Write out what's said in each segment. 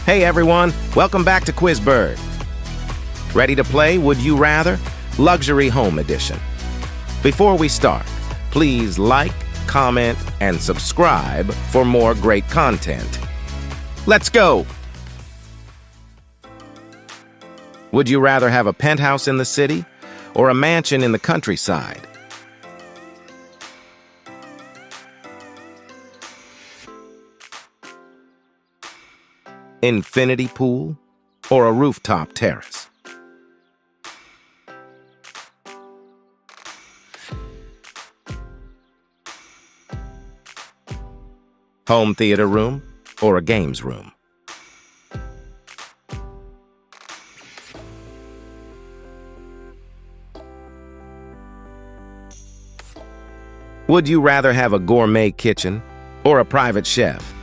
Hey everyone, welcome back to QuizBird. Ready to play Would You Rather? Luxury Home Edition. Before we start, please like, comment, and subscribe for more great content. Let's go! Would you rather have a penthouse in the city or a mansion in the countryside? Infinity pool or a rooftop terrace? Home theater room or a games room? Would you rather have a gourmet kitchen or a private chef?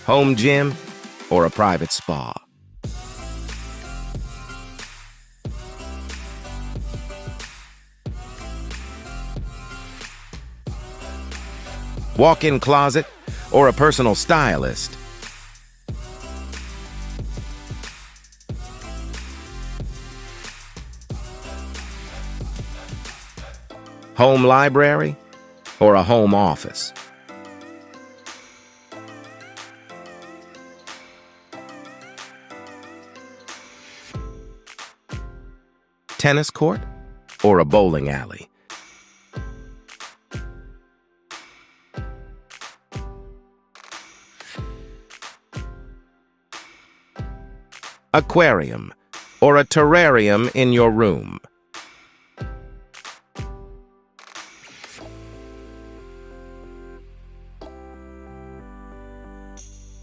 Home gym or a private spa? Walk-in closet or a personal stylist? Home library or a home office? Tennis court or a bowling alley? Aquarium or a terrarium in your room?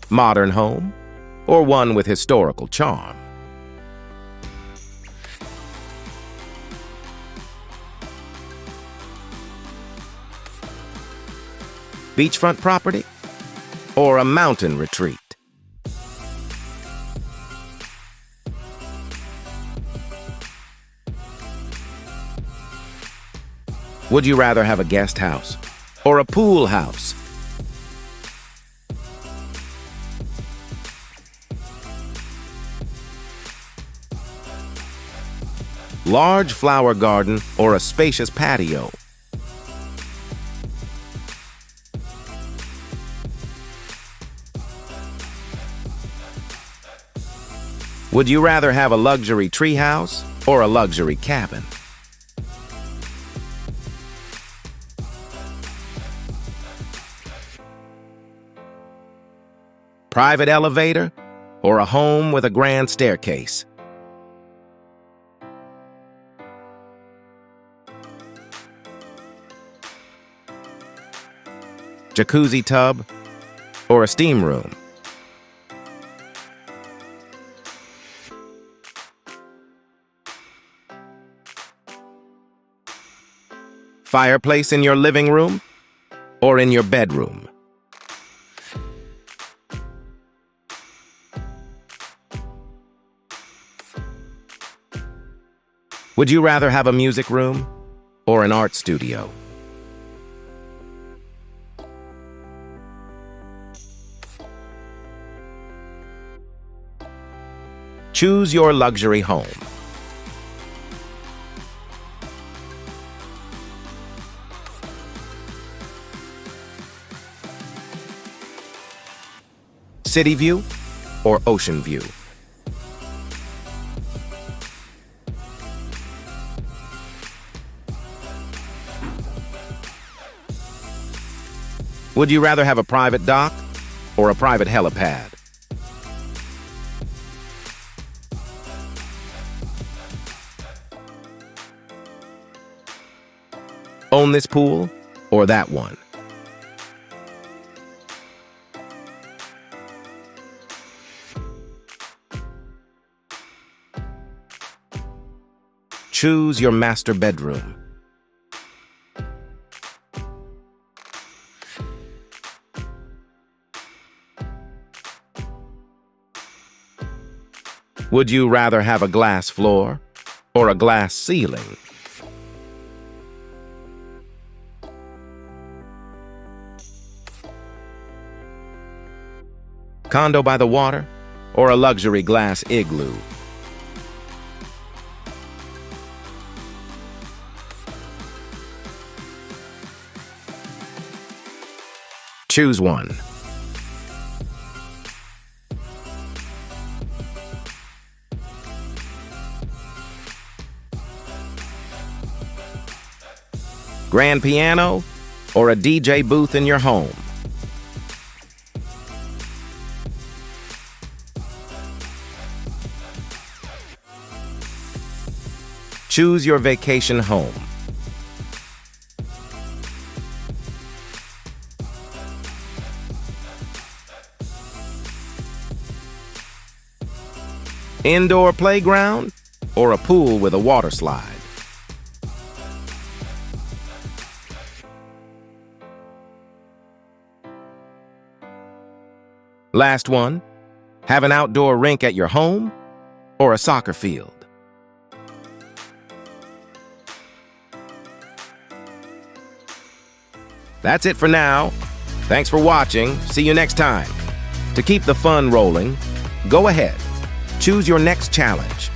Modern home or one with historical charm? Beachfront property or a mountain retreat? Would you rather have a guest house or a pool house? Large flower garden or a spacious patio? Would you rather have a luxury treehouse or a luxury cabin? Private elevator or a home with a grand staircase? Jacuzzi tub or a steam room? Fireplace in your living room or in your bedroom? Would you rather have a music room or an art studio? Choose your luxury home. City view or ocean view? Would you rather have a private dock or a private helipad? Own this pool or that one? Choose your master bedroom. Would you rather have a glass floor or a glass ceiling? condo by the water, or a luxury glass igloo? Choose one. Grand piano or a DJ booth in your home? Choose your vacation home. Indoor playground or a pool with a water slide? Last one. Have an outdoor rink at your home or a soccer field? That's it for now. Thanks for watching. See you next time. To keep the fun rolling, go ahead. Choose your next challenge.